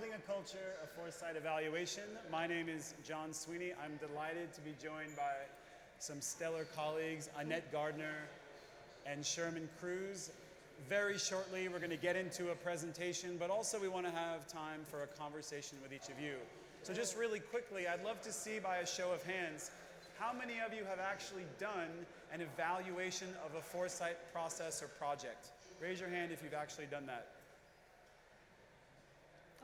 Building a Culture of Foresight Evaluation. My name is John Sweeney. I'm delighted to be joined by some stellar colleagues, Annette, Gardner, and Shermon, Cruz. Very shortly, we're going to get into a presentation, but also we want to have time for a conversation with each of you. So just really quickly, I'd love to see by a show of hands, how many of you have actually done an evaluation of a Foresight process or project? Raise your hand if you've actually done that.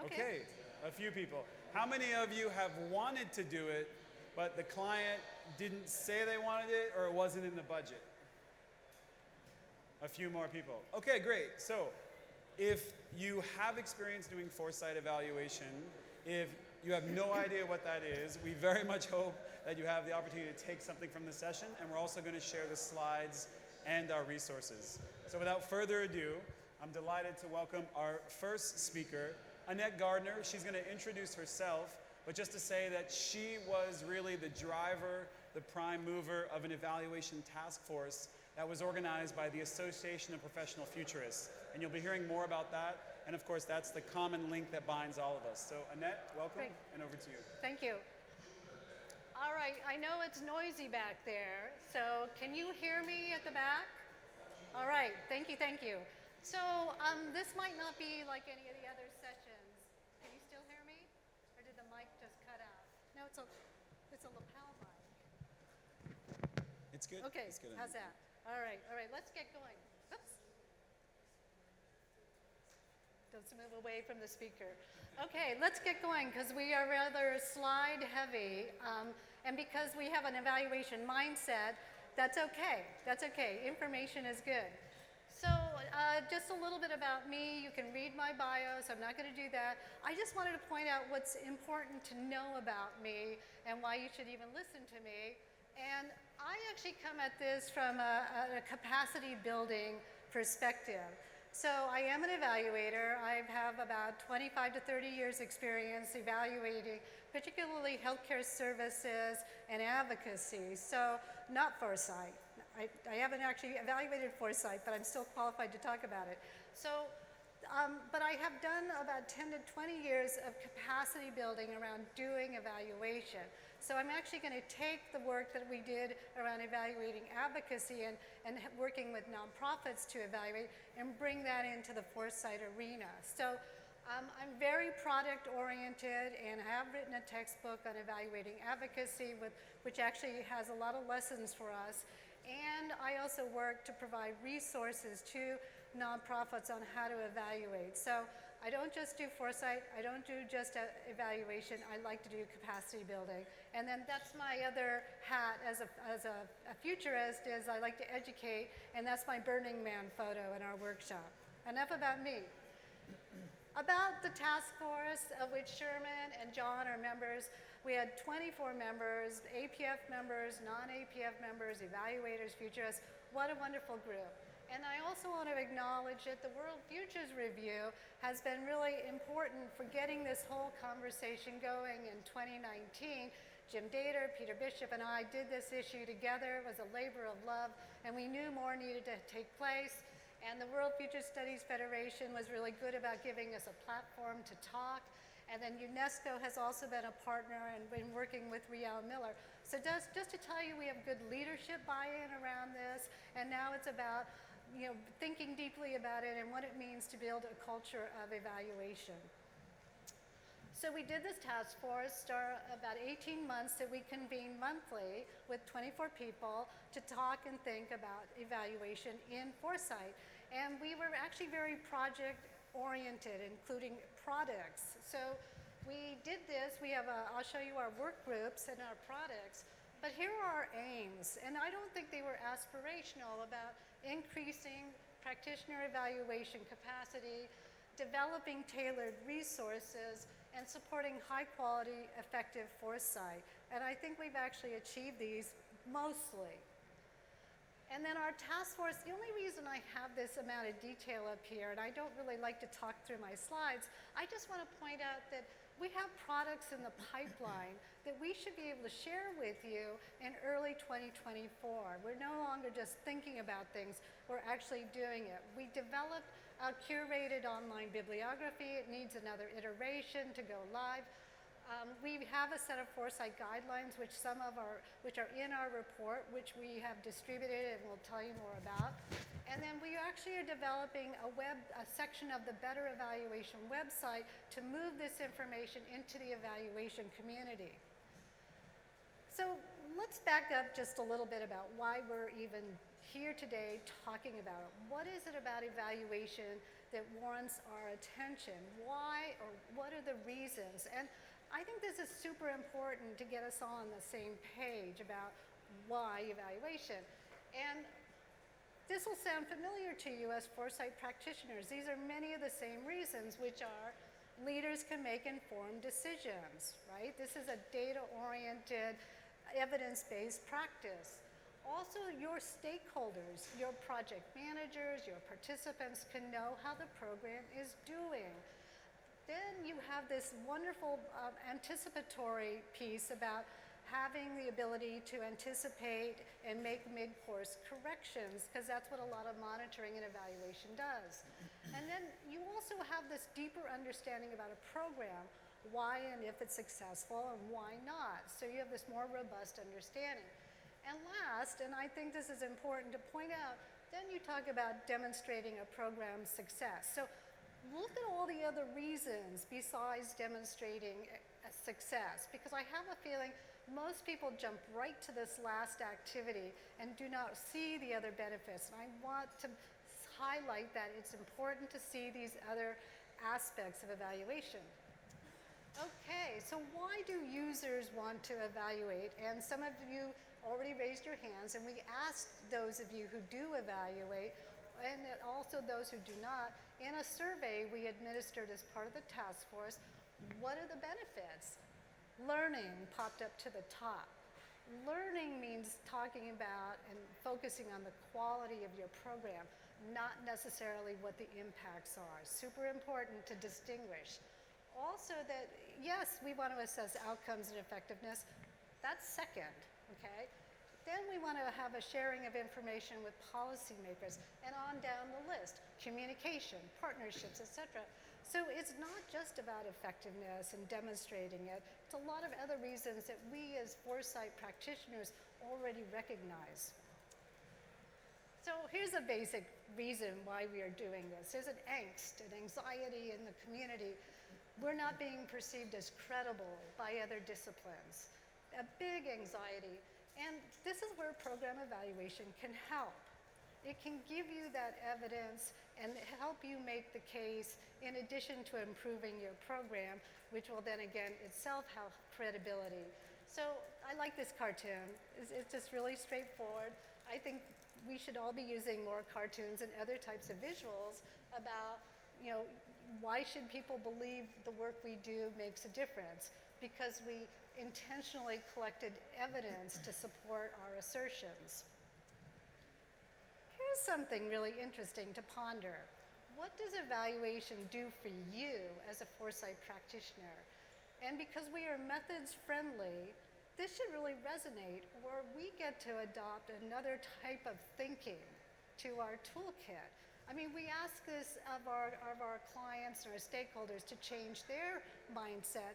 Okay, a few people. How many of you have wanted to do it, but the client didn't say they wanted it or it wasn't in the budget? A few more people. Okay, great. So if you have experience doing Foresight evaluation, if you have no idea what that is, we very much hope that you have the opportunity to take something from the session, and we're also going to share the slides and our resources. So without further ado, I'm delighted to welcome our first speaker, Annette Gardner. She's going to introduce herself, but just to say that she was really the driver, the prime mover of an evaluation task force that was organized by the Association of Professional Futurists. And you'll be hearing more about that. And of course, that's the common link that binds all of us. So Annette, welcome, and over to you. Thank you. All right, I know it's noisy back there, so can you hear me at the back? All right, thank you, thank you. So this might not be like any of the other sessions. Can you still hear me? Or did the mic just cut out? No, it's a lapel mic. It's good. Okay, it's good. How's that? All right, let's get going. Oops. Don't move away from the speaker. Okay, let's get going because we are rather slide heavy. And because we have an evaluation mindset, that's okay. That's okay. Information is good. So just a little bit about me. You can read my bio, so I'm not going to do that. I just wanted to point out what's important to know about me and why you should even listen to me. And I actually come at this from a capacity building perspective. So I am an evaluator. I have about 25 to 30 years experience evaluating particularly healthcare services and advocacy. So not Foresight. I haven't actually evaluated Foresight, but I'm still qualified to talk about it. So, but I have done about 10 to 20 years of capacity building around doing evaluation. So I'm actually going to take the work that we did around evaluating advocacy and working with nonprofits to evaluate and bring that into the Foresight arena. So I'm very product oriented and have written a textbook on evaluating advocacy which actually has a lot of lessons for us. And I also work to provide resources to nonprofits on how to evaluate. So I don't just do Foresight, I don't do just evaluation, I like to do capacity building. And then that's my other hat as a futurist is I like to educate, and that's my Burning Man photo in our workshop. Enough about me. About the task force, of which Shermon and John are members, we had 24 members, APF members, non-APF members, evaluators, futurists. What a wonderful group. And I also want to acknowledge that the World Futures Review has been really important for getting this whole conversation going in 2019. Jim Dater, Peter Bishop, and I did this issue together. It was a labor of love, and we knew more needed to take place. And the World Future Studies Federation was really good about giving us a platform to talk. And then UNESCO has also been a partner and been working with Riel Miller. So just to tell you, we have good leadership buy-in around this, and now it's about thinking deeply about it and what it means to build a culture of evaluation. So we did this task force about 18 months that we convened monthly with 24 people to talk and think about evaluation in Foresight. And we were actually very project-oriented, including products. So we did this. We have I'll show you our work groups and our products. But here are our aims. And I don't think they were aspirational about increasing practitioner evaluation capacity, developing tailored resources, and supporting high-quality, effective Foresight. And I think we've actually achieved these mostly. And then our task force, the only reason I have this amount of detail up here, and I don't really like to talk through my slides, I just want to point out that we have products in the pipeline that we should be able to share with you in early 2024. We're no longer just thinking about things, we're actually doing it. We developed curated online bibliography. It needs another iteration to go live. We have a set of Foresight guidelines, which are in our report, which we have distributed and we'll tell you more about. And then we actually are developing a section of the Better Evaluation website to move this information into the evaluation community. So let's back up just a little bit about why we're even here today talking about it. What is it about evaluation that warrants our attention? Why, or what are the reasons? And I think this is super important to get us all on the same page about why evaluation. And this will sound familiar to you as Foresight practitioners. These are many of the same reasons, which are leaders can make informed decisions, right? This is a data-oriented, evidence-based practice. Also, your stakeholders, your project managers, your participants can know how the program is doing. Then you have this wonderful anticipatory piece about having the ability to anticipate and make mid-course corrections, because that's what a lot of monitoring and evaluation does. And then you also have this deeper understanding about a program, why and if it's successful and why not. So you have this more robust understanding. And last, and I think this is important to point out, then you talk about demonstrating a program's success. So look at all the other reasons besides demonstrating a success, because I have a feeling most people jump right to this last activity and do not see the other benefits. And I want to highlight that it's important to see these other aspects of evaluation. Okay, so why do users want to evaluate? And some of you already raised your hands, and we asked those of you who do evaluate, and also those who do not, in a survey we administered as part of the task force, what are the benefits? Learning popped up to the top. Learning means talking about and focusing on the quality of your program, not necessarily what the impacts are. Super important to distinguish. Also that, yes, we want to assess outcomes and effectiveness. That's second, okay? Then we want to have a sharing of information with policymakers and on down the list, communication, partnerships, etc. So it's not just about effectiveness and demonstrating it. It's a lot of other reasons that we as Foresight practitioners already recognize. So here's a basic reason why we are doing this. There's an angst, an anxiety in the community. We're not being perceived as credible by other disciplines. A big anxiety. And this is where program evaluation can help. It can give you that evidence and help you make the case in addition to improving your program, which will then again itself have credibility. So I like this cartoon. It's just really straightforward. I think we should all be using more cartoons and other types of visuals about, why should people believe the work we do makes a difference? Because we intentionally collected evidence to support our assertions. Here's something really interesting to ponder. What does evaluation do for you as a Foresight practitioner? And because we are methods friendly, this should really resonate, where we get to adopt another type of thinking to our toolkit. I mean, we ask this of our clients and our stakeholders to change their mindset.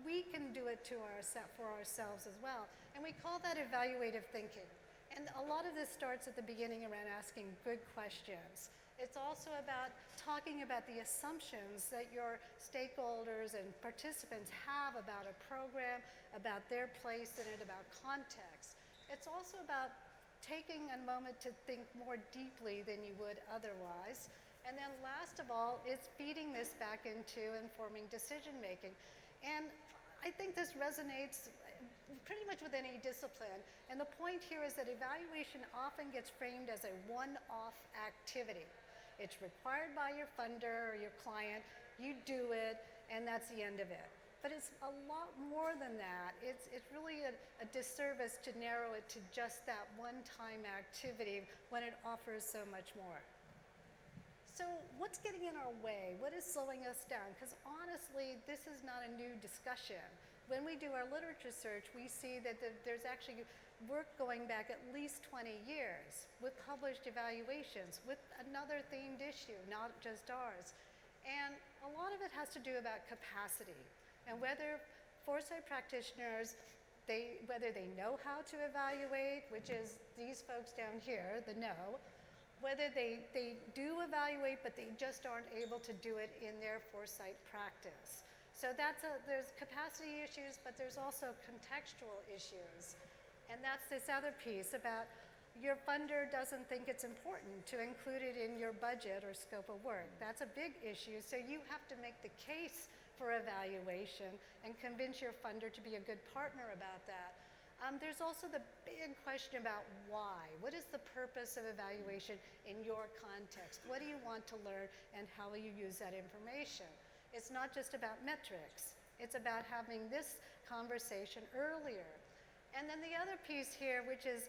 We can do it for ourselves as well. And we call that evaluative thinking. And a lot of this starts at the beginning around asking good questions. It's also about talking about the assumptions that your stakeholders and participants have about a program, about their place in it, about context. It's also about taking a moment to think more deeply than you would otherwise. And then last of all, it's feeding this back into informing decision making. And I think this resonates pretty much with any discipline. And the point here is that evaluation often gets framed as a one-off activity. It's required by your funder or your client, you do it, and that's the end of it. But it's a lot more than that. It's really a disservice to narrow it to just that one-time activity when it offers so much more. So what's getting in our way? What is slowing us down? Because honestly, this is not a new discussion. when we do our literature search, we see that there's actually work going back at least 20 years with published evaluations with another themed issue, not just ours. And a lot of it has to do about capacity and whether Foresight practitioners, whether they know how to evaluate, which is these folks down here, the know, whether they do evaluate, but they just aren't able to do it in their Foresight practice. So there's capacity issues, but there's also contextual issues. And that's this other piece about your funder doesn't think it's important to include it in your budget or scope of work. That's a big issue, so you have to make the case for evaluation and convince your funder to be a good partner about that. There's also the big question about why. What is the purpose of evaluation in your context? What do you want to learn and how will you use that information? It's not just about metrics. It's about having this conversation earlier. And then the other piece here, which is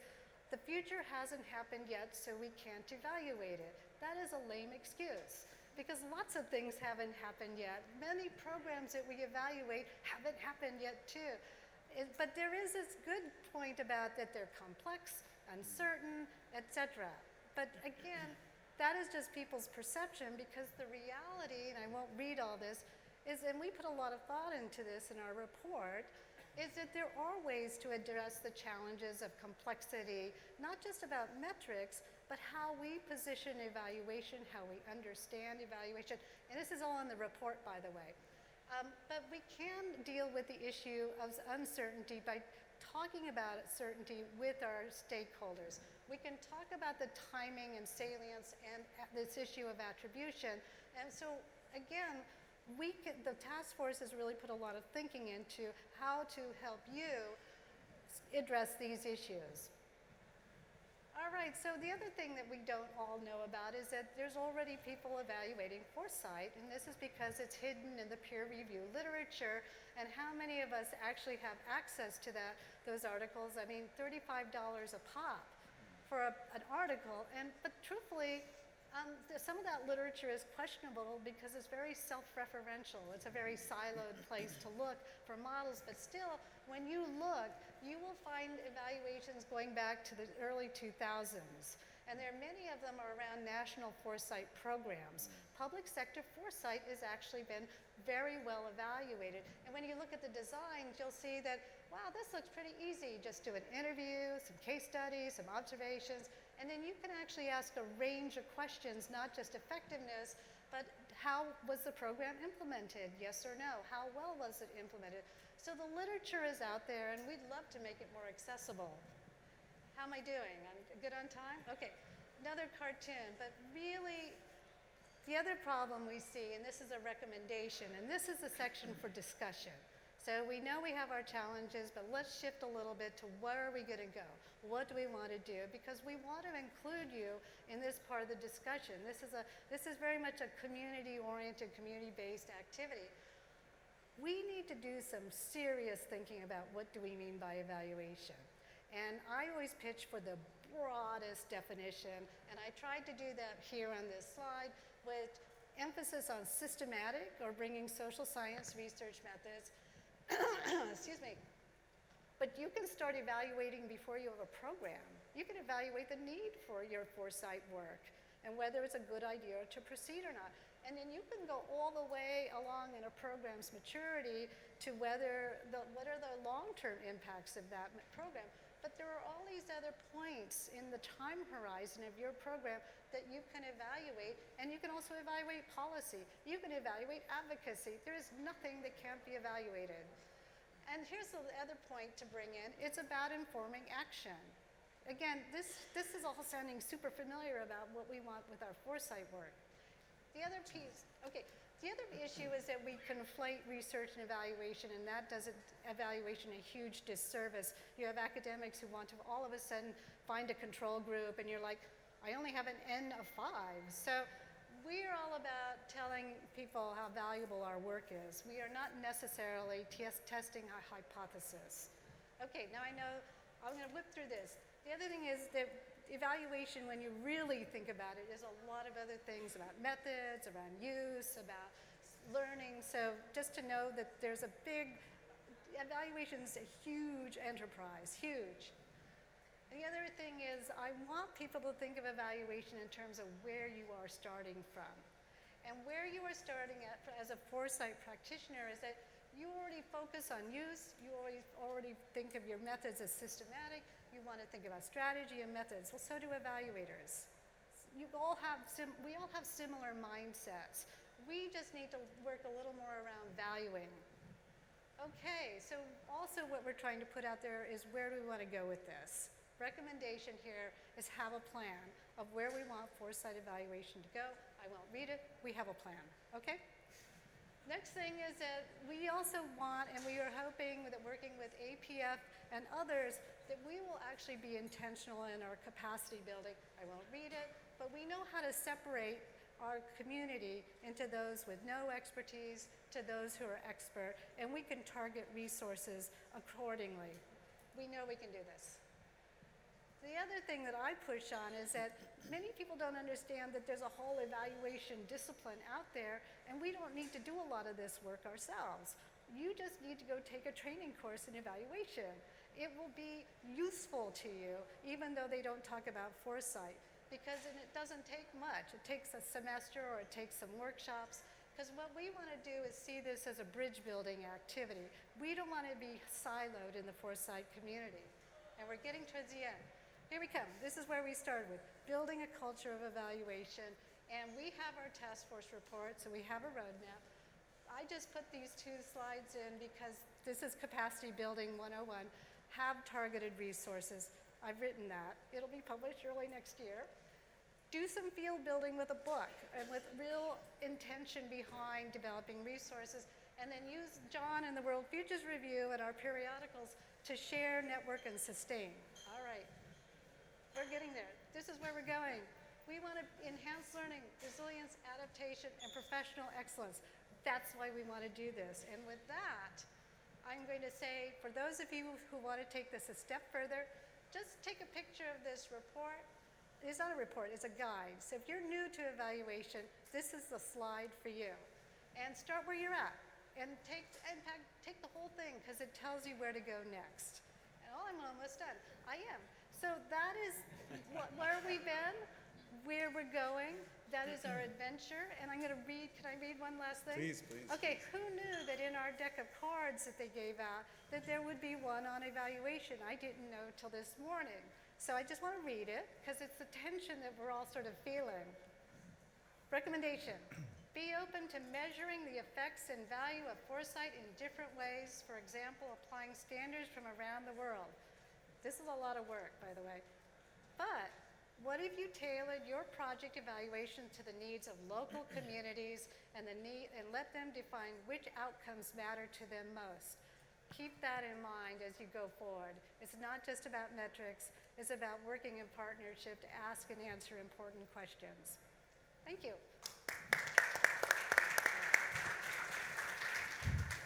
the future hasn't happened yet, so we can't evaluate it. That is a lame excuse because lots of things haven't happened yet. Many programs that we evaluate haven't happened yet too. But there is this good point about that they're complex, uncertain, etc. But again, that is just people's perception because the reality, and I won't read all this, is, and we put a lot of thought into this in our report, is that there are ways to address the challenges of complexity, not just about metrics, but how we position evaluation, how we understand evaluation. And this is all in the report, by the way. But we can deal with the issue of uncertainty by talking about certainty with our stakeholders. We can talk about the timing and salience and this issue of attribution. And so, again, the task force has really put a lot of thinking into how to help you address these issues. All right, so the other thing that we don't all know about is that there's already people evaluating Foresight, and this is because it's hidden in the peer review literature, and how many of us actually have access to those articles? I mean, $35 a pop for an article, but truthfully, some of that literature is questionable because it's very self-referential. It's a very siloed place to look for models, but still, when you look, you will find evaluations going back to the early 2000s. And many of them are around national Foresight programs. Public sector Foresight has actually been very well evaluated. And when you look at the designs, you'll see that, wow, this looks pretty easy. Just do an interview, some case studies, some observations, and then you can actually ask a range of questions, not just effectiveness, but how was the program implemented? Yes or no? How well was it implemented? So the literature is out there, and we'd love to make it more accessible. How am I doing? I'm good on time? Okay, another cartoon, but really, the other problem we see, and this is a recommendation, and this is a section for discussion. So we know we have our challenges, but let's shift a little bit to where are we going to go? What do we want to do? Because we want to include you in this part of the discussion. This is very much a community-oriented, community-based activity. We need to do some serious thinking about what do we mean by evaluation. And I always pitch for the broadest definition, and I tried to do that here on this slide with emphasis on systematic or bringing social science research methods. Excuse me. But you can start evaluating before you have a program. You can evaluate the need for your Foresight work and whether it's a good idea to proceed or not. And then you can go all the way along in a program's maturity to what are the long-term impacts of that program. But there are all these other points in the time horizon of your program that you can evaluate, and you can also evaluate policy. You can evaluate advocacy. There is nothing that can't be evaluated. And here's the other point to bring in. It's about informing action. Again, this is all sounding super familiar about what we want with our Foresight work. The other piece, okay, the other issue is that we conflate research and evaluation, and that does evaluation a huge disservice. You have academics who want to all of a sudden find a control group, and you're like, I only have an N of 5. So we're all about telling people how valuable our work is. We are not necessarily testing a hypothesis. Okay, now I know, I'm going to whip through this. The other thing is that evaluation, when you really think about it, is a lot of other things about methods, around use, about learning. So just to know that there's a big evaluation's a huge enterprise, huge. The other thing is I want people to think of evaluation in terms of where you are starting from. And where you are starting at as a Foresight practitioner is that you already focus on use, you already think of your methods as systematic, you want to think about strategy and methods. Well, so do evaluators. We all have similar mindsets. We just need to work a little more around valuing. Okay, so also what we're trying to put out there is where do we want to go with this? Recommendation here is have a plan of where we want Foresight evaluation to go. I won't read it, we have a plan, okay? Next thing is that we also want, and we are hoping that working with APF and others, that we will actually be intentional in our capacity building. I won't read it, but we know how to separate our community into those with no expertise to those who are expert, and we can target resources accordingly. We know we can do this. The other thing that I push on is that many people don't understand that there's a whole evaluation discipline out there, and we don't need to do a lot of this work ourselves. You just need to go take a training course in evaluation. It will be useful to you, even though they don't talk about Foresight, because it doesn't take much. It takes a semester or it takes some workshops, because what we want to do is see this as a bridge building activity. We don't want to be siloed in the Foresight community. And we're getting towards the end. Here we come. This is where we started with building a culture of evaluation. And we have our task force report, so we have a roadmap. I just put these two slides in because this is capacity building 101. Have targeted resources. I've written that. It'll be published early next year. Do some field building with a book and with real intention behind developing resources. And then use John and the World Futures Review and our periodicals to share, network, and sustain. All right. We're getting there. This is where we're going. We want to enhance learning, resilience, adaptation, and professional excellence. That's why we want to do this. And with that, I'm going to say, for those of you who want to take this a step further, just take a picture of this report. It's not a report, it's a guide. So if you're new to evaluation, this is the slide for you. And start where you're at. And take the whole thing, because it tells you where to go next. And oh, I'm almost done. I am. So that is where we've been, where we're going. That is our adventure. And I'm going to read, can I read one last thing? Please, please. Okay, who knew that in our deck of cards that they gave out, that there would be one on evaluation? I didn't know till this morning. So I just want to read it, because it's the tension that we're all sort of feeling. Recommendation. Be open to measuring the effects and value of Foresight in different ways, for example, applying standards from around the world. This is a lot of work, by the way. But what if you tailored your project evaluation to the needs of local communities and let them define which outcomes matter to them most? Keep that in mind as you go forward. It's not just about metrics, it's about working in partnership to ask and answer important questions. Thank you.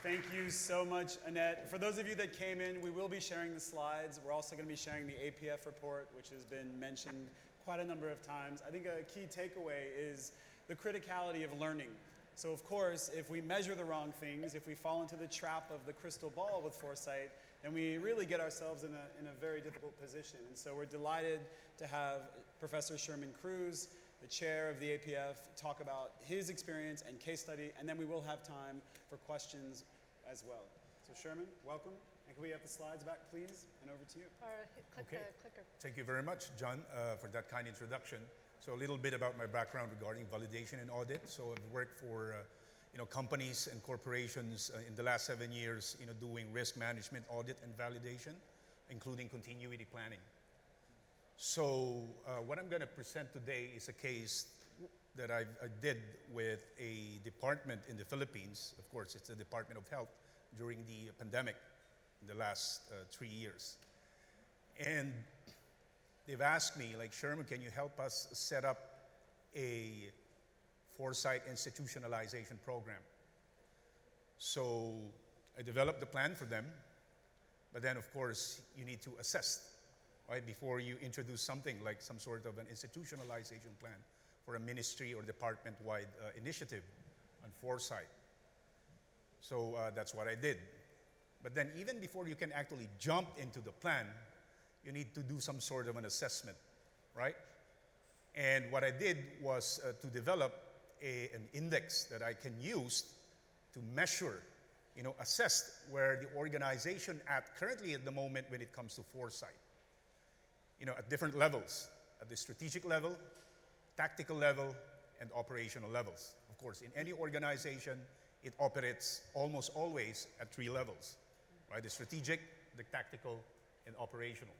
Thank you so much, Annette. For those of you that came in, we will be sharing the slides. We're also going to be sharing the APF report, which has been mentioned quite a number of times. I think a key takeaway is the criticality of learning. So of course, if we measure the wrong things, if we fall into the trap of the crystal ball with Foresight, then we really get ourselves in a very difficult position. And so we're delighted to have Professor Shermon Cruz, the chair of the APF, talk about his experience and case study, and then we will have time for questions as well. So Shermon, welcome. And can we have the slides back, please? And over to you. Or click the clicker. Thank you very much, John, for that kind introduction. So a little bit about my background regarding validation and audit. So I've worked for companies and corporations in the last 7 years, doing risk management, audit, and validation, including continuity planning. So what I'm going to present today is a case that I did with a department in the Philippines. Of course, it's the Department of Health during the pandemic in the last 3 years. And they've asked me, like, Shermon, can you help us set up a Foresight institutionalization program? So I developed the plan for them, but then of course you need to assess, right, before you introduce something like some sort of an institutionalization plan for a ministry or department-wide initiative on Foresight. So that's what I did. But then even before you can actually jump into the plan, you need to do some sort of an assessment, right? And what I did was to develop an index that I can use to measure, assess where the organization currently at the moment when it comes to foresight. At different levels, at the strategic level, tactical level, and operational levels. Of course, in any organization, it operates almost always at 3 levels, right? The strategic, the tactical, and operational.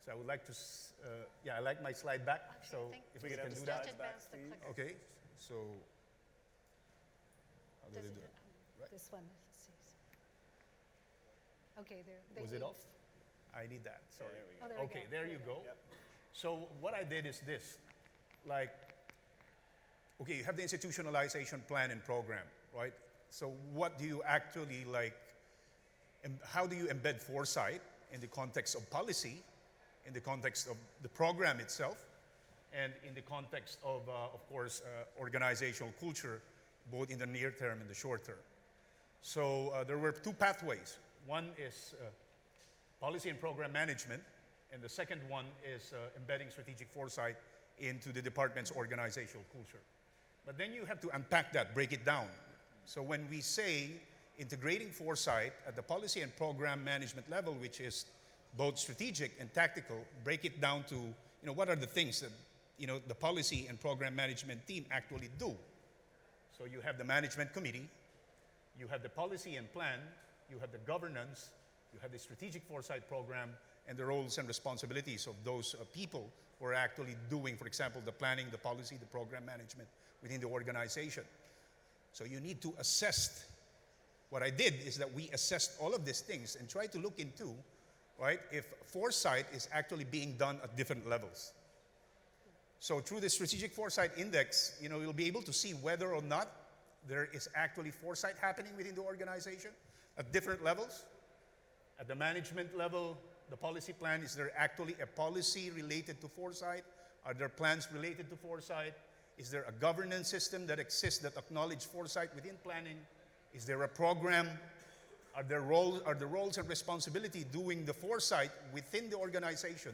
So I would like to, I like my slide back, Okay, so if we can do that. Advance the clicker. Okay, so how do they do it? Right. This one. Let's see. Okay, there. Was it off? I need that, sorry. Oh, there we Okay, go. there you go. Yep. So what I did is this, okay, you have the institutionalization plan and program, right? So what do you actually how do you embed foresight in the context of policy, in the context of the program itself, and in the context of course, organizational culture, both in the near term and the short term. So there were 2 pathways. One is policy and program management, and the second one is embedding strategic foresight into the department's organizational culture. But then you have to unpack that, break it down. So when we say integrating foresight at the policy and program management level, which is both strategic and tactical, break it down to, what are the things that, the policy and program management team actually do. So you have the management committee, you have the policy and plan, you have the governance, you have the strategic foresight program, and the roles and responsibilities of those people who are actually doing, for example, the planning, the policy, the program management within the organization. So you need to assess. What I did is that we assessed all of these things and tried to look into, right, if foresight is actually being done at different levels. So through the Strategic Foresight Index, you'll be able to see whether or not there is actually foresight happening within the organization at different levels. At the management level, the policy plan, is there actually a policy related to foresight? Are there plans related to foresight? Is there a governance system that exists that acknowledges foresight within planning? Is there a program? Are the roles and responsibility doing the foresight within the organization,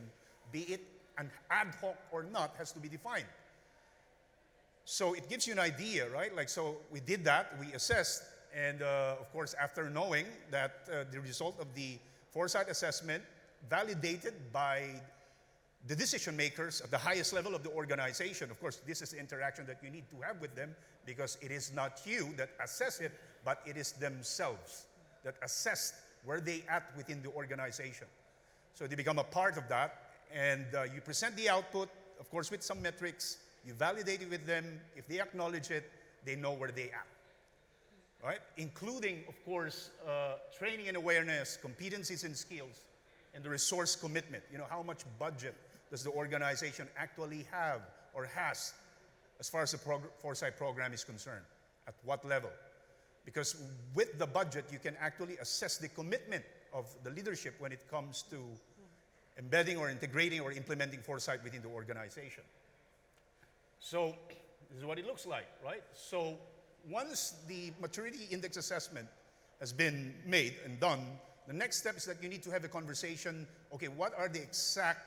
be it an ad hoc or not, has to be defined. So it gives you an idea, right? So we did that, we assessed, and of course, after knowing that the result of the foresight assessment validated by the decision makers at the highest level of the organization. Of course, this is the interaction that you need to have with them, because it is not you that assess it, but it is themselves that assess where they at within the organization. So they become a part of that, and you present the output, of course, with some metrics. You validate it with them. If they acknowledge it, they know where they at, right? Including, of course, training and awareness, competencies and skills, and the resource commitment. How much budget does the organization actually have or has as far as the foresight program is concerned? At what level? Because with the budget, you can actually assess the commitment of the leadership when it comes to embedding or integrating or implementing foresight within the organization. So this is what it looks like, right? So once the maturity index assessment has been made and done, the next step is that you need to have a conversation. Okay, what are the exact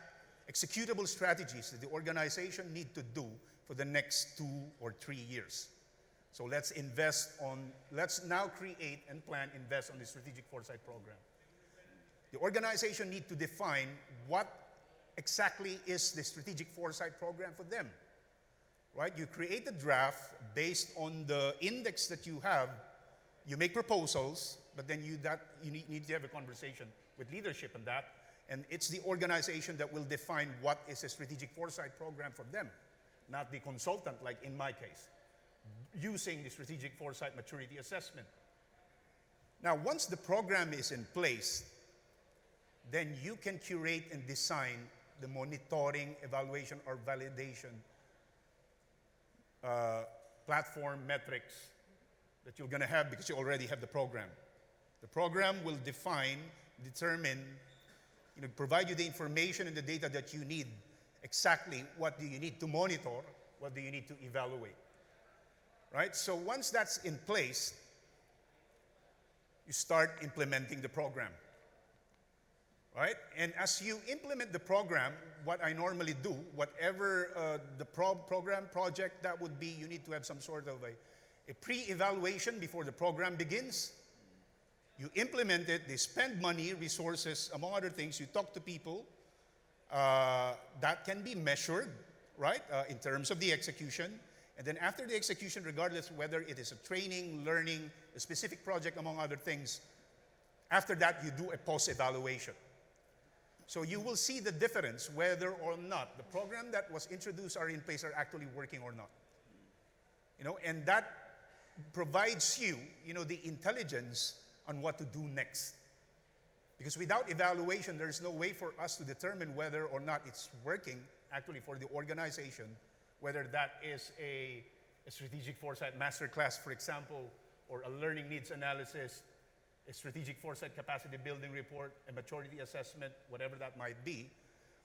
executable strategies that the organization need to do for the next 2 or 3 years? So let's now create and invest on the strategic foresight program. The organization need to define what exactly is the strategic foresight program for them, right? You create a draft based on the index that you have. You make proposals, but then you need to have a conversation with leadership on that, and it's the organization that will define what is a strategic foresight program for them, not the consultant, like in my case, using the strategic foresight maturity assessment. Now, once the program is in place, then you can curate and design the monitoring, evaluation, or validation platform metrics that you're going to have, because you already have the program. The program will determine, provide you the information and the data that you need. Exactly what do you need to monitor, what do you need to evaluate, right? So once that's in place, you start implementing the program. Right? And as you implement the program, what I normally do, whatever the program project that would be, you need to have some sort of a pre-evaluation before the program begins. You implement it, they spend money, resources, among other things. You talk to people. That can be measured, right, in terms of the execution. And then after the execution, regardless whether it is a training, learning, a specific project, among other things, after that, you do a post-evaluation. So you will see the difference whether or not the program that was introduced or in place are actually working or not. And that provides you, the intelligence on what to do next. Because without evaluation, there's no way for us to determine whether or not it's working actually for the organization, whether that is a strategic foresight masterclass, for example, or a learning needs analysis, a strategic foresight capacity building report, a maturity assessment, whatever that might be.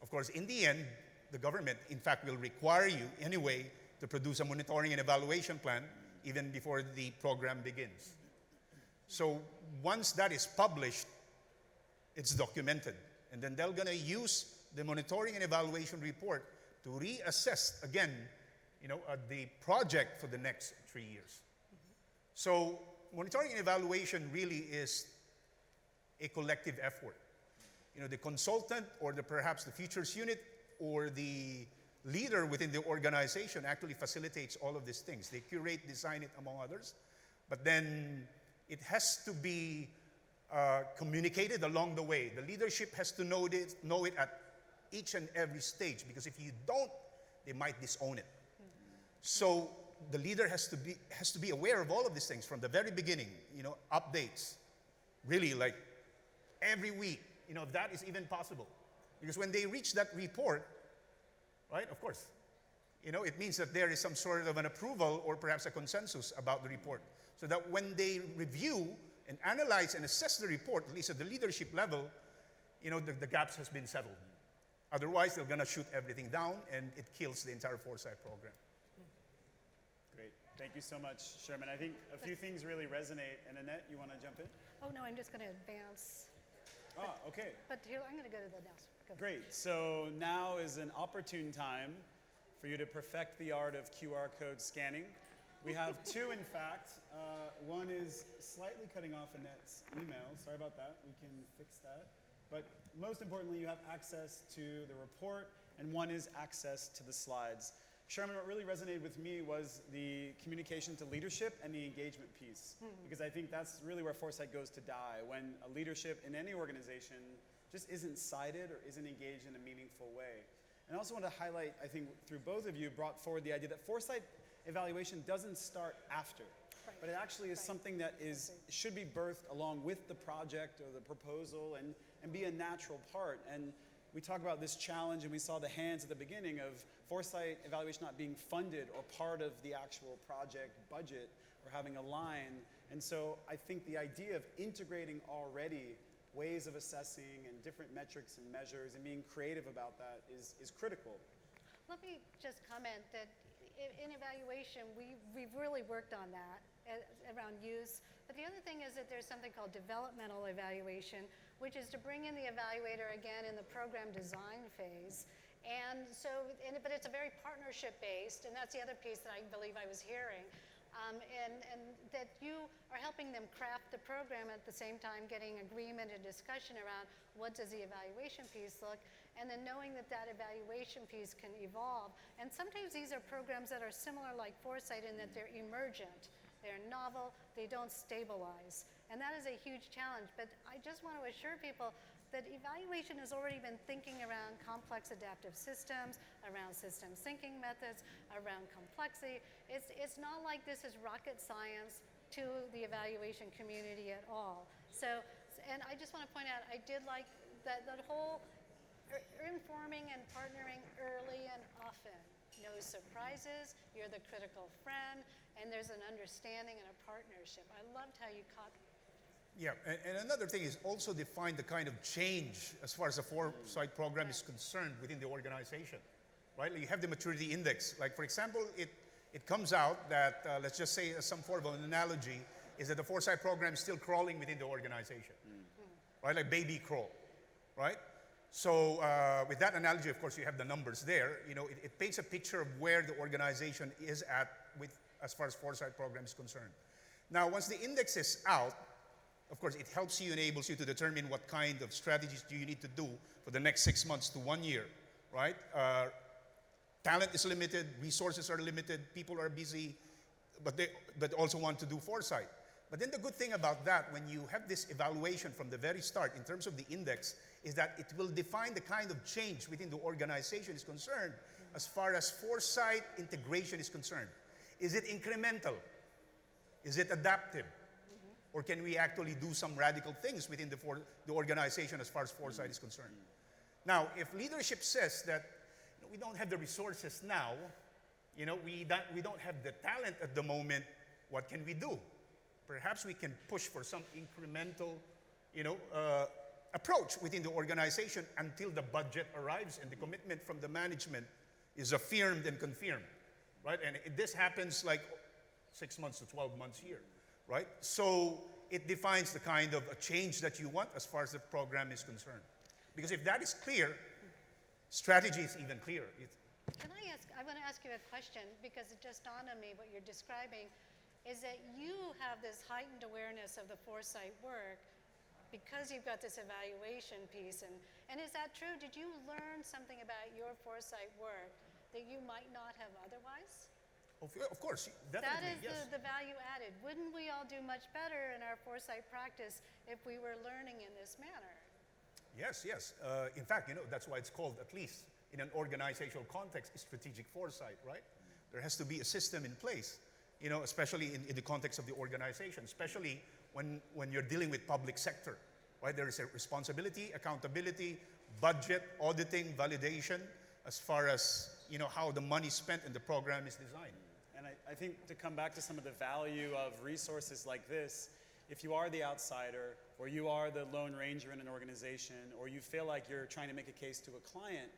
Of course, in the end, the government, in fact, will require you anyway to produce a monitoring and evaluation plan even before the program begins. So once that is published, it's documented. And then they're going to use the monitoring and evaluation report to reassess again, the project for the next 3 years. So monitoring and evaluation really is a collective effort. The consultant or perhaps the futures unit or the leader within the organization actually facilitates all of these things. They curate, design it, among others. But then it has to be communicated along the way. The leadership has to know it at each and every stage, because if you don't, they might disown it. So the leader has to be aware of all of these things from the very beginning. Updates, really, like every week. If that is even possible, because when they reach that report, right? Of course, it means that there is some sort of an approval or perhaps a consensus about the report, so that when they review and analyze and assess the report, at least at the leadership level, the gaps has been settled. Otherwise, they're going to shoot everything down, and it kills the entire Foresight program. Great. Thank you so much, Sherman. I think a few things really resonate. And Annette, you want to jump in? Oh, no, I'm just going to advance. Okay. But here, I'm going to go to the next. Great. So now is an opportune time for you to perfect the art of QR code scanning. We have two, in fact. One is slightly cutting off Annette's email. Sorry about that. We can fix that. But most importantly, you have access to the report, and one is access to the slides. Sherman, what really resonated with me was the communication to leadership and the engagement piece, because I think that's really where Foresight goes to die, when a leadership in any organization just isn't cited or isn't engaged in a meaningful way. And I also want to highlight, I think through both of you, brought forward the idea that Foresight evaluation doesn't start after, but it actually is something that should be birthed along with the project or the proposal and be a natural part. And we talk about this challenge, and we saw the hands at the beginning of Foresight evaluation not being funded or part of the actual project budget or having a line. And so I think the idea of integrating already ways of assessing and different metrics and measures and being creative about that is critical. Let me just comment that in evaluation, we've really worked on that around use. But the other thing is that there's something called developmental evaluation, which is to bring in the evaluator again in the program design phase. And so, but it's a very partnership-based, and that's the other piece that I believe I was hearing, and that you are helping them craft the program at the same time, getting agreement and discussion around what does the evaluation piece look, and then knowing that that evaluation piece can evolve. And sometimes these are programs that are similar like Foresight in that they're emergent. They're novel, they don't stabilize. And that is a huge challenge. But I just want to assure people that evaluation has already been thinking around complex adaptive systems, around systems thinking methods, around complexity. It's not like this is rocket science to the evaluation community at all. So, and I just want to point out, I did like that whole informing and partnering early and often. No surprises, you're the critical friend, and there's an understanding and a partnership. I loved how you caught. Yeah, and another thing is also define the kind of change as far as the Foresight program is concerned within the organization, right? Like you have the maturity index. Like for example, it comes out that, let's just say as some form of an analogy, is that the Foresight program is still crawling within the organization, right? Like baby crawl, right? So with that analogy, of course, you have the numbers there. You know, it paints a picture of where the organization is at as far as Foresight program is concerned. Now, once the index is out, of course, it helps you, enables you to determine what kind of strategies do you need to do for the next 6 months to 1 year, right? Talent is limited, resources are limited, people are busy, but also want to do foresight. But then the good thing about that, when you have this evaluation from the very start in terms of the index, is that it will define the kind of change within the organization is concerned as far as foresight integration is concerned. Is it incremental? Is it adaptive? Or can we actually do some radical things within the organization as far as foresight is concerned? Now, if leadership says that we don't have the resources now, we don't have the talent at the moment, what can we do? Perhaps we can push for some incremental, approach within the organization until the budget arrives and the commitment from the management is affirmed and confirmed, right? And this happens like 6 months to 12 months here, right? So it defines the kind of a change that you want as far as the program is concerned. Because if that is clear, strategy is even clearer. I want to ask you a question because it just dawned on me what you're describing is that you have this heightened awareness of the foresight work because you've got this evaluation piece. And is that true? Did you learn something about your foresight work that you might not have otherwise? Of course, definitely, that is yes. the value added. Wouldn't we all do much better in our foresight practice if we were learning in this manner? Yes. In fact, that's why it's called, at least in an organizational context, strategic foresight, right? There has to be a system in place, especially in the context of the organization, especially when you're dealing with public sector, right? There is a responsibility, accountability, budget, auditing, validation, as far as, how the money spent in the program is designed. And I think to come back to some of the value of resources like this, if you are the outsider, or you are the lone ranger in an organization, or you feel like you're trying to make a case to a client,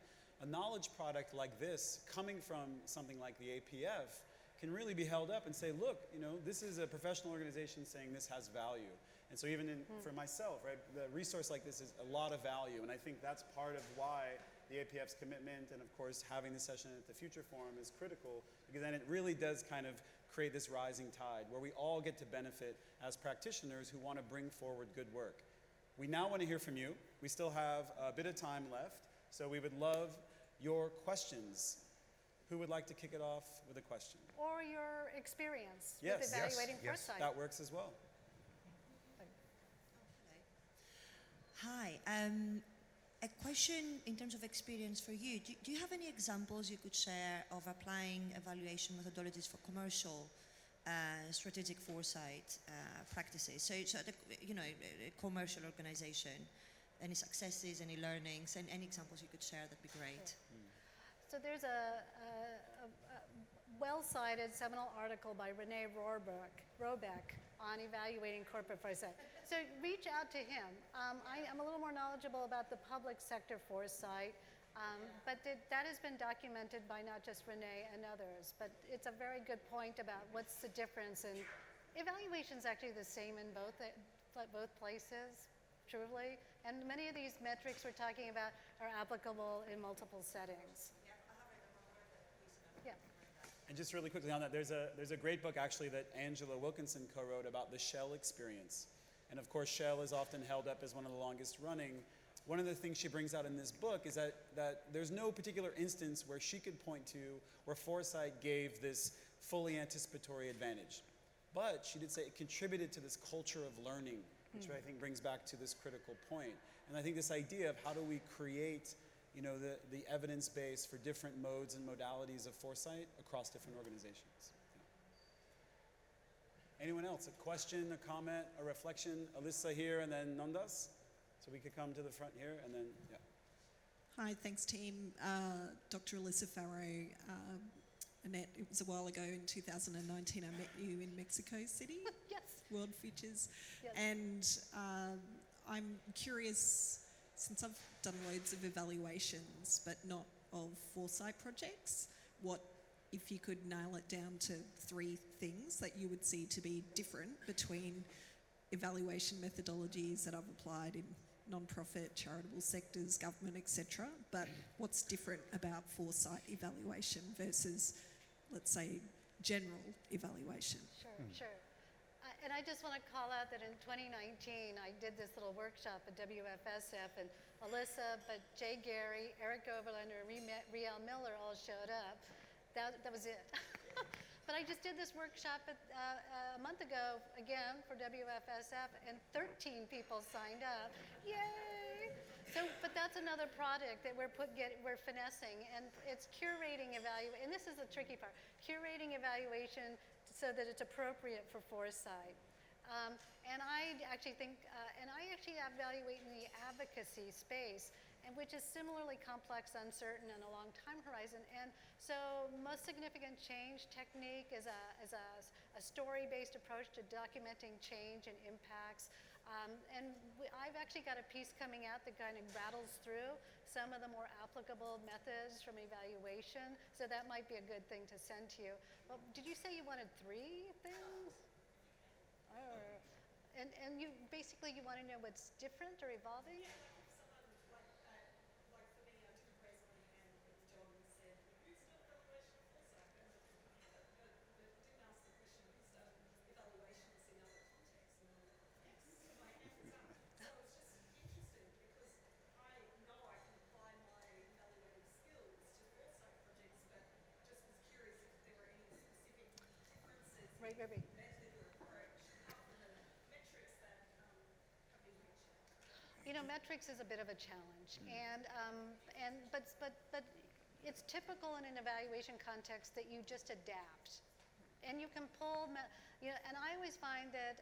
a knowledge product like this, coming from something like the APF, can really be held up and say, look, this is a professional organization saying this has value. And so even for myself, right, the resource like this is a lot of value. And I think that's part of why the APF's commitment and, of course, having the session at the Future Forum is critical, because then it really does kind of create this rising tide where we all get to benefit as practitioners who want to bring forward good work. We now want to hear from you. We still have a bit of time left, so we would love your questions. Who would like to kick it off with a question? Or your experience Yes. with evaluating Yes. foresight. That works as well. Hi. A question in terms of experience for you. Do you have any examples you could share of applying evaluation methodologies for commercial strategic foresight practices? So a commercial organization, any successes, any learnings, and any examples you could share, that'd be great. So there's a well-cited seminal article by Renee Robeck on evaluating corporate foresight. So reach out to him. I'm a little more knowledgeable about the public sector foresight, but that has been documented by not just Renee and others. But it's a very good point about what's the difference. And evaluation's actually the same in both places, truly. And many of these metrics we're talking about are applicable in multiple settings. Yeah. And just really quickly on that, there's a great book actually that Angela Wilkinson co-wrote about the Shell experience. And of course, Shell is often held up as one of the longest running. One of the things she brings out in this book is that there's no particular instance where she could point to where foresight gave this fully anticipatory advantage. But she did say it contributed to this culture of learning, which I think brings back to this critical point. And I think this idea of how do we create the evidence base for different modes and modalities of foresight across different organizations. Yeah. Anyone else? A question, a comment, a reflection? Alyssa here and then Nandas. So we could come to the front here and then, yeah. Hi, thanks team. Dr. Alyssa Farrow. Annette, it was a while ago in 2019 I met you in Mexico City. Yes. World Futures. Yes. And I'm curious, since I've done loads of evaluations but not of foresight projects, what if you could nail it down to 3 things that you would see to be different between evaluation methodologies that I've applied in non-profit, charitable sectors, government, etc. But what's different about foresight evaluation versus, let's say, general evaluation? Sure. And I just want to call out that in 2019, I did this little workshop at WFSF, and Alyssa, but Jay Gary, Eric Overlander, Riel Miller all showed up. That was it. But I just did this workshop a month ago, again, for WFSF, and 13 people signed up. Yay! So, but that's another product that we're finessing, and it's curating evaluation, and this is the tricky part, curating evaluation so that it's appropriate for foresight. And I actually think, and I actually evaluate in the advocacy space, and which is similarly complex, uncertain, and a long time horizon. And so most significant change technique is a story-based approach to documenting change and impacts. I've actually got a piece coming out that kind of rattles through some of the more applicable methods from evaluation. So that might be a good thing to send to you. Well, did you say you wanted 3 things? And you basically you want to know what's different or evolving? Right. You know, metrics is a bit of a challenge, but it's typical in an evaluation context that you just adapt, and you can pull, and I always find that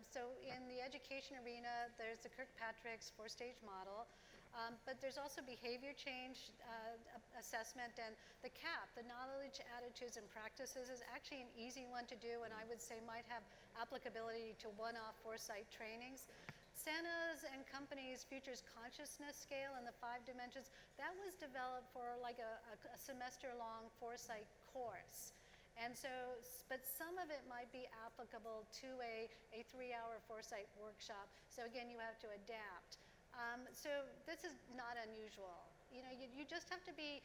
so in the education arena, there's the Kirkpatrick's 4-stage model. But there's also behavior change assessment, and the CAP, the knowledge, attitudes, and practices, is actually an easy one to do, and I would say might have applicability to one-off foresight trainings. Senna's and company's Futures Consciousness Scale in the 5 dimensions, that was developed for like a semester-long foresight course. And so, but some of it might be applicable to a 3-hour foresight workshop. So again, you have to adapt. So this is not unusual. You know, you just have to be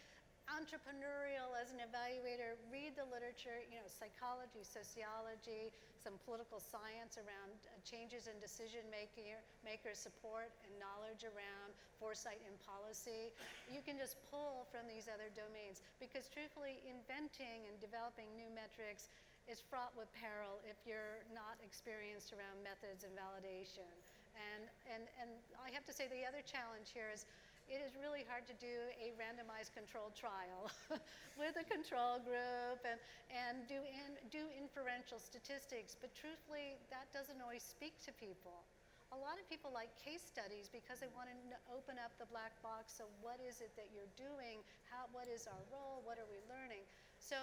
entrepreneurial as an evaluator, read the literature, you know, psychology, sociology, some political science around changes in decision maker support and knowledge around foresight and policy. You can just pull from these other domains because truthfully, inventing and developing new metrics is fraught with peril if you're not experienced around methods and validation. And I have to say the other challenge here is it is really hard to do a randomized controlled trial with a control group and do inferential statistics. But truthfully, that doesn't always speak to people. A lot of people like case studies because they want to open up the black box of what is it that you're doing, what is our role, what are we learning. So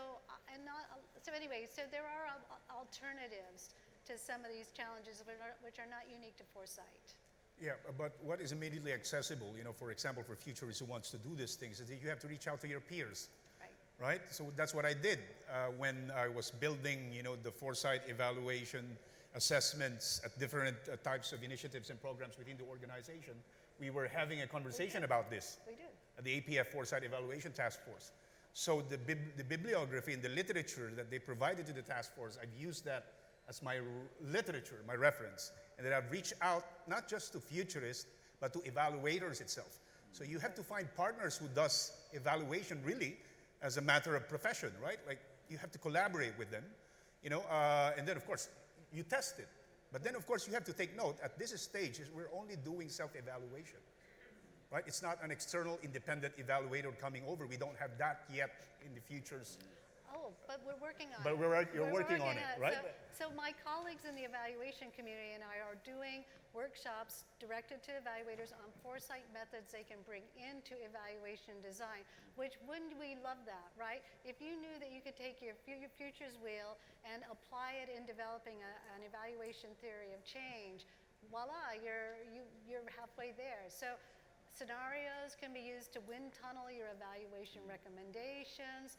anyway, so there are alternatives to some of these challenges which are not unique to foresight. Yeah, but what is immediately accessible, you know, for example, for futurists who wants to do these things, is that you have to reach out to your peers, right? So that's what I did when I was building, you know, the foresight evaluation assessments at different types of initiatives and programs within the organization. We were having a conversation about this. We did. At the APF Foresight Evaluation Task Force. So the bibliography and the literature that they provided to the task force, I've used that as my literature, my reference. And then I've reached out not just to futurists, but to evaluators itself. So you have to find partners who does evaluation really as a matter of profession, right? Like you have to collaborate with them, you know, and then of course you test it. But then of course you have to take note, at this stage, we're only doing self-evaluation, right? It's not an external independent evaluator coming over. We don't have that yet in the futures. Oh, but we're working on it. But you're working on it, right? So my colleagues in the evaluation community and I are doing workshops directed to evaluators on foresight methods they can bring into evaluation design, which wouldn't we love that, right? If you knew that you could take your futures wheel and apply it in developing an evaluation theory of change, voila, you're halfway there. So scenarios can be used to wind tunnel your evaluation recommendations.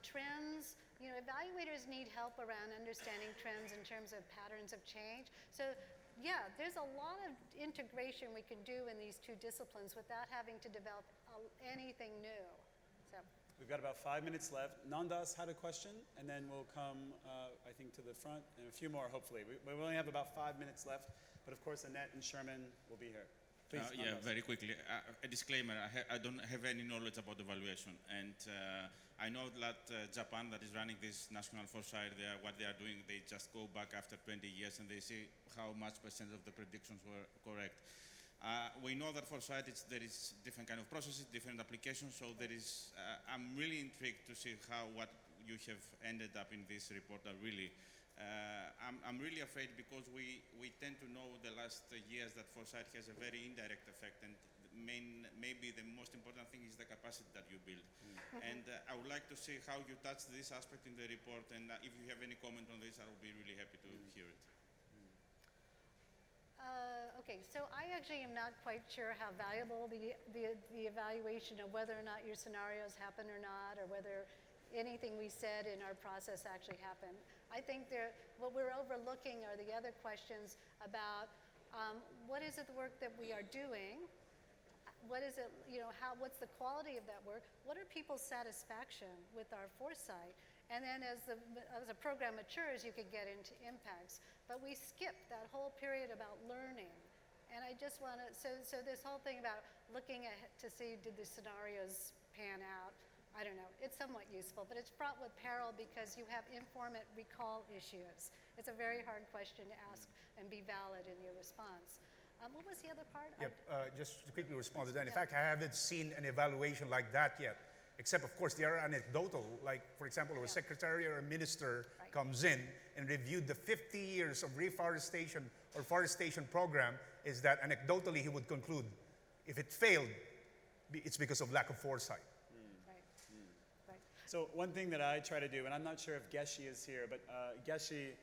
Trends, evaluators need help around understanding trends in terms of patterns of change. So yeah, there's a lot of integration we can do in these two disciplines without having to develop anything new. So. We've got about 5 minutes left. Nandas had a question, and then we'll come, I think, to the front, and a few more, hopefully. We only have about 5 minutes left, but of course, Annette and Shermon will be here. Please, yeah, very quickly. A disclaimer, I don't have any knowledge about evaluation, and I know that Japan, that is running this national foresight, what they are doing, they just go back after 20 years and they see how much percent of the predictions were correct. We know that foresight, there is different kind of processes, different applications, so there is, I'm really intrigued to see what you have ended up in this report. I'm really afraid because we tend to know the last years that foresight has a very indirect effect, and maybe the most important thing is the capacity that you build. And I would like to see how you touch this aspect in the report, and if you have any comment on this, I will be really happy to hear it. Okay, so I actually am not quite sure how valuable the evaluation of whether or not your scenarios happen or not, or whether anything we said in our process actually happened. I think what we're overlooking are the other questions about what is it the work that we are doing, what is it, what's the quality of that work, what are people's satisfaction with our foresight, and then as the program matures, you can get into impacts. But we skip that whole period about learning. And I just want to, so this whole thing about looking ahead to see did the scenarios pan out, I don't know, it's somewhat useful, but it's fraught with peril because you have informant recall issues. It's a very hard question to ask and be valid in your response. What was the other part? Yep, just to quickly respond to that. In fact, I haven't seen an evaluation like that yet, except of course they are anecdotal. Like, for example, a secretary or a minister comes in and reviewed the 50 years of reforestation or forestation program, is that anecdotally he would conclude, if it failed, it's because of lack of foresight. Right. So one thing that I try to do, and I'm not sure if Geshe is here, but Geshe,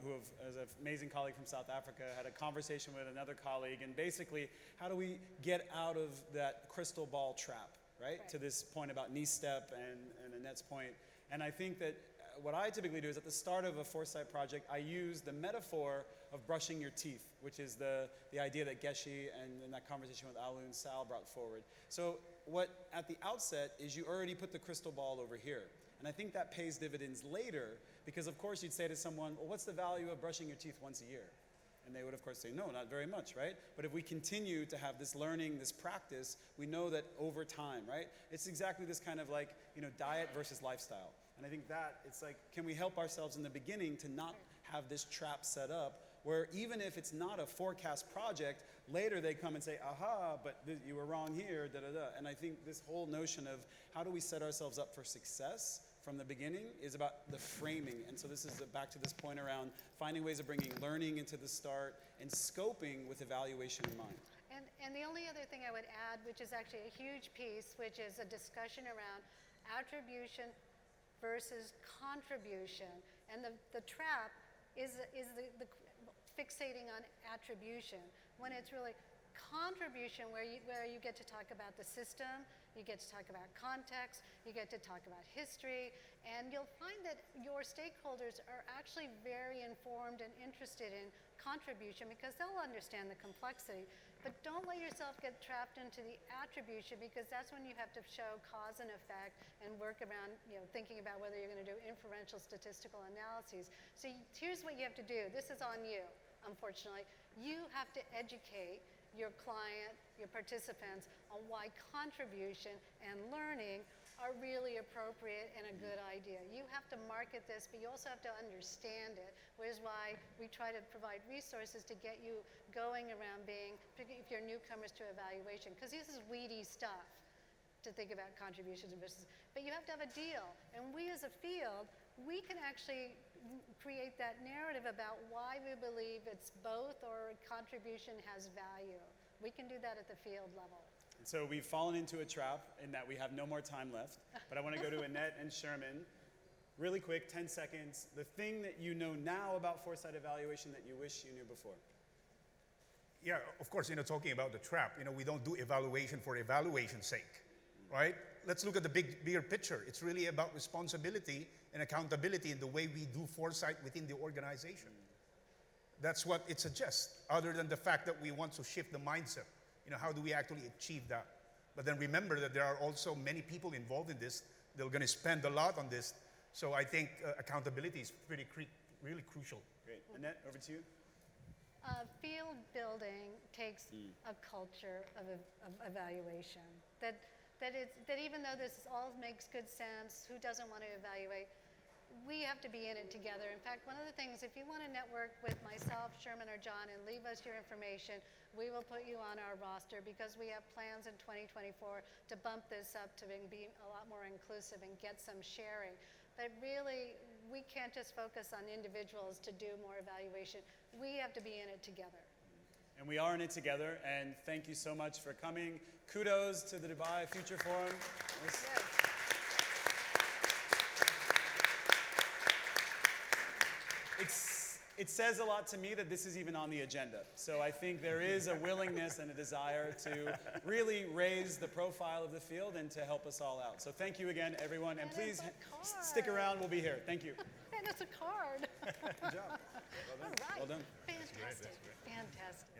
who is an amazing colleague from South Africa, had a conversation with another colleague, and basically, how do we get out of that crystal ball trap, right? To this point about knee step and Annette's point. And I think that what I typically do is at the start of a foresight project, I use the metaphor of brushing your teeth, which is the idea that Geshe and in that conversation with Alu and Sal brought forward. So what at the outset is you already put the crystal ball over here. And I think that pays dividends later, because of course you'd say to someone, well, what's the value of brushing your teeth once a year? And they would of course say, no, not very much, right? But if we continue to have this learning, this practice, we know that over time, right? It's exactly this kind of like, diet versus lifestyle. And I think that it's like, can we help ourselves in the beginning to not have this trap set up where even if it's not a forecast project, later they come and say, aha, but you were wrong here, da-da-da. And I think this whole notion of how do we set ourselves up for success from the beginning is about the framing. And so this is back to this point around finding ways of bringing learning into the start and scoping with evaluation in mind. And the only other thing I would add, which is actually a huge piece, which is a discussion around attribution versus contribution. And the trap is the fixating on attribution, when it's really contribution where you get to talk about the system, you get to talk about context, you get to talk about history, and you'll find that your stakeholders are actually very informed and interested in contribution because they'll understand the complexity. But don't let yourself get trapped into the attribution, because that's when you have to show cause and effect and work around, thinking about whether you're going to do inferential statistical analyses. So here's what you have to do. This is on you, unfortunately. You have to educate your client, your participants, on why contribution and learning are really appropriate and a good idea. You have to market this, but you also have to understand it, which is why we try to provide resources to get you going around if you're newcomers to evaluation, because this is weedy stuff to think about contributions and business. But you have to have a deal, and we as a field, we can actually create that narrative about why we believe it's both or contribution has value. We can do that at the field level. And so we've fallen into a trap in that we have no more time left, but I want to go to Annette and Shermon. Really quick, 10 seconds. The thing that you know now about foresight evaluation that you wish you knew before. Yeah, of course, talking about the trap, we don't do evaluation for evaluation's sake, right? let's look at the bigger picture. It's really about responsibility and accountability in the way we do foresight within the organization. That's what it suggests, other than the fact that we want to shift the mindset. How do we actually achieve that? But then remember that there are also many people involved in this. They're going to spend a lot on this. So I think accountability is really crucial. Great. Annette, over to you. Field building takes a culture of evaluation. That even though this all makes good sense, who doesn't want to evaluate? We have to be in it together. In fact, one of the things, if you want to network with myself, Shermon, or John, and leave us your information, we will put you on our roster because we have plans in 2024 to bump this up to be a lot more inclusive and get some sharing. But really, we can't just focus on individuals to do more evaluation. We have to be in it together. And we are in it together, and thank you so much for coming. Kudos to the Dubai Future Forum. Yes. It says a lot to me that this is even on the agenda. So I think there is a willingness and a desire to really raise the profile of the field and to help us all out. So thank you again, everyone. And please stick around. We'll be here. Thank you. And it's a card. Good job. Well done. All right. Well done. Fantastic. Fantastic.